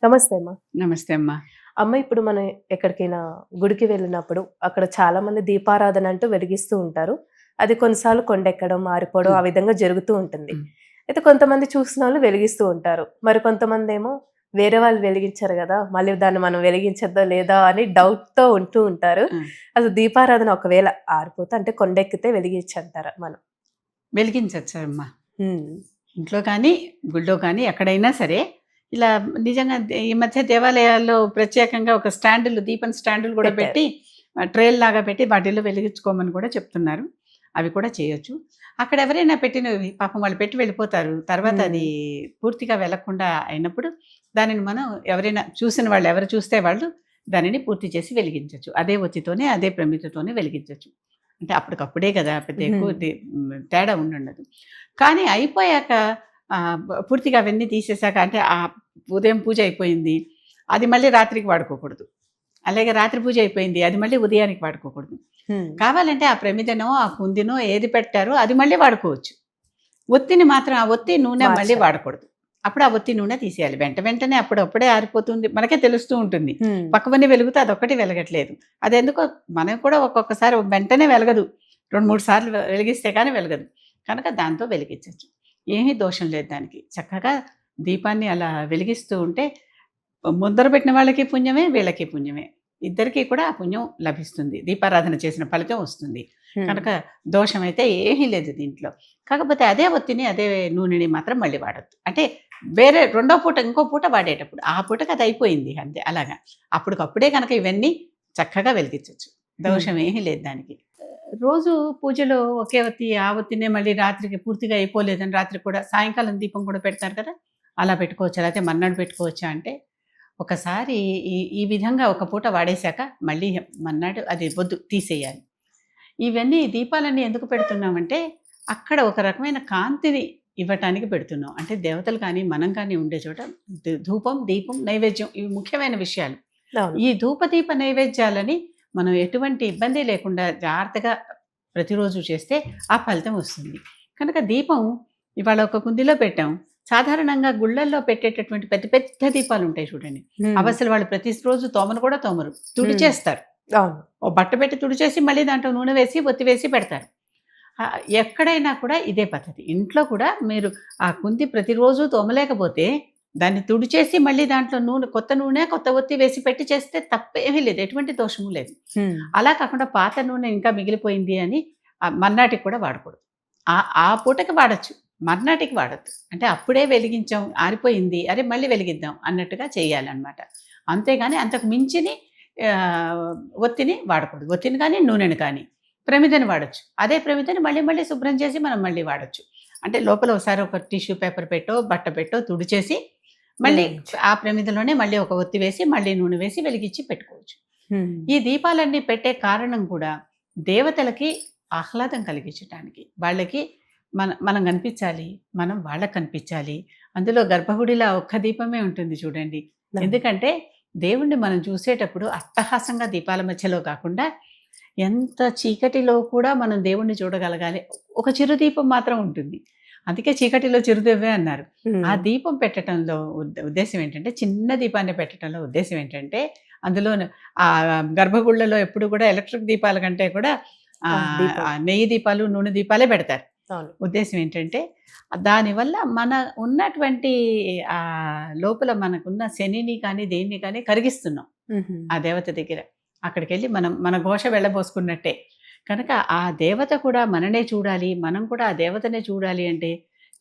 నమస్తే అమ్మ. నమస్తే అమ్మా. అమ్మ ఇప్పుడు మనం ఎక్కడికైనా గుడికి వెళ్ళినప్పుడు అక్కడ చాలా మంది దీపారాధన అంటూ వెలిగిస్తూ ఉంటారు. అది కొన్నిసార్లు కొండెక్కడం, మారిపోవడం హ్మ్. ఆ విధంగా జరుగుతూ ఉంటుంది. హ్మ్. అయితే కొంతమంది చూసినోళ్ళు వెలిగిస్తూ ఉంటారు. మరి కొంతమందేమో వేరే వాళ్ళు వెలిగించారు గదా! మళ్ళీ దాన్ని మనం వెలిగించద్దా లేదా అని డౌట్‌తో ఉంటూ ఉంటారు. ఆ! అసలు దీపారాధన ఒకవేళ ఆరిపోతే అంటే కొండెక్కితే వెలిగించంటారా మనం? వెలిగించొచ్చమ్మా. హ్మ్. ఇంట్లో కానీ, గుళ్ళో కానీ ఎక్కడైనా సరే, ఇలా నిజంగా ఈ మధ్య దేవాలయాల్లో ప్రత్యేకంగా ఒక స్టాండులు, దీపం స్టాండులు గూడా పెట్టారు. పెట్టి ట్రేల్లాగా పెట్టి వాటిల్లో వెలిగించుకోమని కూడా చెప్తున్నారు. అవి కూడా చేయొచ్చు. అక్కడ ఎవరైనా పెట్టినవి పాపం వాళ్ళు పెట్టి వెళ్ళిపోతారు. తర్వాత హ్మ్. అది పూర్తిగా వెలగకుండా అయినప్పుడు దానిని మనం ఎవరైనా చూసిన వాళ్ళు ఎవరు చూస్తే వాళ్ళు దానిని పూర్తి చేసి వెలిగించొచ్చు. అదే ఒత్తితోనే, అదే ప్రమిదతోనే వెలిగించొచ్చు. అంటే అప్పటికప్పుడే కదా! పెద్ద ఎక్కువ హ్మ్. తేడా ఉండుండదు. కానీ అయిపోయాక పూర్తిగా అవన్నీ తీసేసాక అంటే ఉదయం పూజ అయిపోయింది. అది మళ్ళీ రాత్రికి వాడుకోకూడదు. అలాగే రాత్రి పూజ అయిపోయింది. అది మళ్ళీ ఉదయానికి వాడుకోకూడదు. హ్మ్. కావాలంటే ఆ ప్రమిదనో, ఆ కుందినో ఏది పెట్టారో అది మళ్ళీ వాడుకోవచ్చు. ఒత్తిని మాత్రం ఆ ఒత్తి నూనె మళ్ళీ మార్చాలి. వాడకూడదు. అప్పుడు ఆ ఒత్తి నూనె తీసేయాలి. వెంటనే అప్పుడప్పుడే ఆరిపోతుంది. మనకే తెలుస్తూ ఉంటుంది. హ్మ్. పక్కవన్నీ వెలుగుతే అదొక్కటి వెలగట్లేదు. అదెందుకో మనకు కూడా ఒక్కొక్కసారి వెంటనే వెలగదు. 2, 3 సార్లు వెలిగిస్తే కానీ వెలగదు. కనుక దాంతో వెలిగించొచ్చు. ఏమీ దోషం లేదు దానికి. చక్కగా దీపాన్ని అలా వెలిగిస్తూ ఉంటే ముందర పెట్టిన వాళ్ళకి పుణ్యమే, వీళ్ళకి పుణ్యమే. ఇద్దరికీ కూడా ఆ పుణ్యం లభిస్తుంది. దీపారాధన చేసిన ఫలితం వస్తుంది. హ్మ్. కనుక దోషమైతే ఏమీ లేదు దీంట్లో. కాకపోతే అదే ఒత్తిని, అదే నూనెని మాత్రం మళ్ళీ వాడొద్దు. అంటే వేరే రెండో పూట, ఇంకో పూట వాడేటప్పుడు. ఆ పూటకి అది అయిపోయింది అంతే అలాగా. అప్పటికప్పుడే కనుక ఇవన్నీ చక్కగా వెలిగించొచ్చు. హ్మ్. దోషం ఏమీ లేదు దానికి. రోజు పూజలో ఒకే ఒత్తి, ఆ ఒత్తినే మళ్ళీ రాత్రికి పూర్తిగా అయిపోలేదని రాత్రి కూడా సాయంకాలం దీపం కూడా పెడతారు కదా! అలా పెట్టుకోవచ్చా? లేకపోతే మర్నాడు పెట్టుకోవచ్చా అంటే, ఒకసారి ఈ ఈ విధంగా ఒక పూట వాడేశాక మళ్ళీ మర్నాడు అది వద్దు తీసేయాలి. ఇవన్నీ దీపాలన్నీ ఎందుకు పెడుతున్నామంటే, అక్కడ ఒక రకమైన కాంతిని ఇవ్వటానికి పెడుతున్నాం. అంటే దేవతలు కానీ, మనం కానీ ఉండే చోట ధూపం, దీపం, నైవేద్యం ఇవి ముఖ్యమైన విషయాలు. అవును. ఈ ధూపదీప నైవేద్యాలని మనం ఎటువంటి ఇబ్బంది లేకుండా జాగ్రత్తగా ప్రతిరోజు చేస్తే ఆ ఫలితం వస్తుంది. కనుక దీపం ఇవాళ ఒక కుందిలో పెట్టాం. సాధారణంగా గుళ్ళల్లో పెట్టేటటువంటి పెద్ద పెద్ద దీపాలుంటాయి చూడండి. హ్మ్. అవసలు వాళ్ళు ప్రతిరోజు తోమను కూడా తోమరు. హ్మ్. తుడిచేస్తారు. అవును. ఓ బట్ట పెట్టి తుడిచేసి మళ్ళీ దాంట్లో నూనె వేసి, ఒత్తి వేసి పెడతారు. ఎక్కడైనా కూడా ఇదే పద్ధతి. ఇంట్లో కూడా మీరు ఆ కుంది ప్రతిరోజు తోమలేకపోతే, దాన్ని తుడిచేసి మళ్ళీ దాంట్లో నూనె కొత్త నూనె, కొత్త ఒత్తి వేసి పెట్టి చేస్తే తప్పేమీ లేదు. ఎటువంటి దోషము లేదు. హ్మ్. అలా కాకుండా పాత నూనె ఇంకా మిగిలిపోయింది అని మర్నాటికి కూడా వాడకూడదు. ఆ ఆ పూటకి వాడొచ్చు. మర్నాటికి వాడొద్దు. అంటే అప్పుడే వెలిగించాం, ఆరిపోయింది. అరే! మళ్ళీ వెలిగిద్దాం అన్నట్టుగా చేయాలనమాట. అంతేగాని అంతకు మించిని ఒత్తిని వాడకూడదు. ఒత్తిని కానీ, నూనెని కానీ. ప్రమిదని వాడొచ్చు. అదే ప్రమిదని మళ్ళీ మళ్ళీ శుభ్రం చేసి మనం మళ్ళీ వాడొచ్చు. అంటే లోపల ఒకసారి ఒక టిష్యూ పేపర్ పెట్టో, బట్ట పెట్టో తుడిచేసి, మళ్ళీ వెలిగించు. ఆ ప్రమిదలోనే మళ్ళీ ఒక ఒత్తి వేసి, మళ్ళీ నూనె వేసి వెలిగించి పెట్టుకోవచ్చు. హ్మ్. ఈ దీపాలన్నీ పెట్టే కారణం కూడా దేవతలకి ఆహ్లాదం కలిగించటానికి. వాళ్ళకి మనం కనిపించాలి. మనం వాళ్ళకి కనిపించాలి. అందులో గర్భగుడిలో ఆ ఒక్క దీపమే ఉంటుంది చూడండి. అవును. ఎందుకంటే దేవుణ్ణి మనం చూసేటప్పుడు అట్టహాసంగా దీపాల మధ్యలో కాకుండా ఎంత చీకటిలో కూడా మనం దేవుణ్ణి చూడగలగాలి. ఒక చిరు దీపం మాత్రం ఉంటుంది. అందుకే చీకటిలో చిరుదివ్వె అన్నారు. ఆ హ్మ్. దీపం పెట్టటంలో ఉద్దేశ్యం ఏంటంటే, చిన్న దీపాన్ని పెట్టటంలో ఉద్దేశ్యం ఏంటంటే, అందులోను గర్భగుళ్ళలో ఎప్పుడు కూడా ఎలక్ట్రిక్ దీపాల కంటే కూడా ఆ! దీపం. నెయ్యి దీపాలు, నూనె దీపాలే పెడతారు. అవును. ఉద్దేశ్యం ఏంటంటే, దానివల్ల మన ఉన్నటువంటి లోపల మనకున్న శనిని కానీ, దేన్ని కానీ కరిగిస్తున్నాం. హుహు. ఆ దేవత దగ్గర. అక్కడికెళ్ళి మనం మన ఘోష వెళ్ళబోసుకున్నట్టే. కనుక ఆ దేవత కూడా మననే చూడాలి, మనం కూడా ఆ దేవతనే చూడాలి అంటే,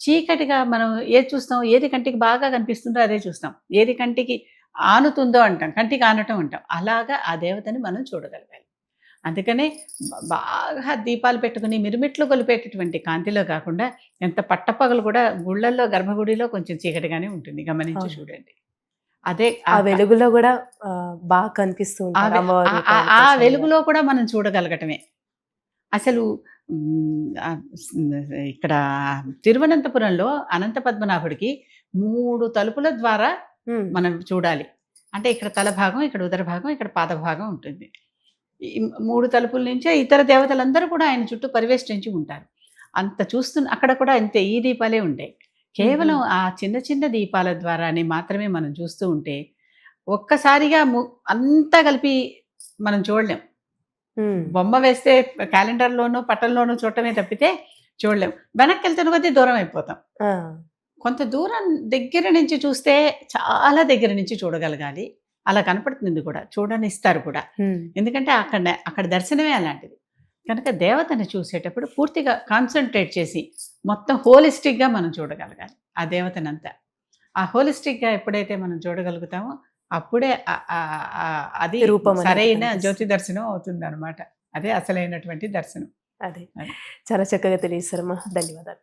చీకటిగా మనం ఏది చూస్తాం, ఏది కంటికి బాగా కనిపిస్తుందో అదే చూస్తాం. ఏది కంటికి ఆనుతుందో అంటాం. కంటికి ఆనటం అంటాం. అలాగా ఆ దేవతని మనం చూడగలగాలి. అందుకనే బాగా దీపాలు పెట్టుకొని మిరుమిట్లు గొలిపేటటువంటి కాంతిలో కాకుండా, ఎంత పట్టపగలు కూడా గుళ్ళల్లో గర్భగుడిలో కొంచెం చీకటిగానే ఉంటుంది. గమనించి అవును. చూడండి. అదే ఆ వెలుగులో గూడా బాగా కనిపిస్తూ ఆ ఉంటారు. వె అమ్మవారి ఆహ్, ఆహ్, రూపంలో ఆ ప్రసన్నగా. వెలుగులో కూడా మనం చూడగలగటమే. అసలు హ్మ్. స్ ఇక్కడ తిరువనంతపురంలో అనంత పద్మనాభుడికి 3 తలుపుల ద్వారా హ్మ్. మనం చూడాలి. అంటే ఇక్కడ తల భాగం, ఇక్కడ ఉదర భాగం, ఇక్కడ పాద భాగం ఉంటుంది. ఈ 3 తలుపుల నుంచే ఇతర దేవతలందరూ కూడా ఆయన చుట్టూ పరివేష్టించి ఉంటారు. అంత అక్కడ కూడా అంతే ఈ దీపాలే ఉంటాయి. కేవలం ఆ చిన్న చిన్న దీపాల ద్వారానే మాత్రమే మనం చూస్తూ ఉంటే ఒక్కసారిగా అంతా కలిపి మనం చూడలేం. బొమ్మ వేస్తే క్యాలెండర్‌లోనో, పటంలోనో చూడటమే తప్పితే చూడలేం. వెనక్కెళ్తున్న కొద్దీ దూరం అయిపోతాం. కొంత దూరం దగ్గర నుంచి చూస్తే చాలా దగ్గర నుంచి చూడగలగాలి. అలా కనపడుతుంది కూడా. చూడనిస్తారు కూడా. ఎందుకంటే అక్కడ దర్శనమే అలాంటిది. కనుక దేవతని చూసేటప్పుడు పూర్తిగా కాన్సంట్రేట్ చేసి మొత్తం హోలిస్టిక్‌గా మనం చూడగలగాలి ఆ దేవతనంతా. ఆ హోలిస్టిక్‌గా ఎప్పుడైతే మనం చూడగలుగుతామో అప్పుడే అది రూపం అనేది సరైన కనిపిస్తుంది. జ్యోతి దర్శనం అవుతుందనమాట. అదే అసలైనటువంటి దర్శనం. అదే. అది. చాలా చక్కగా తెలియజేశారమ్మా. ధన్యవాదాలు.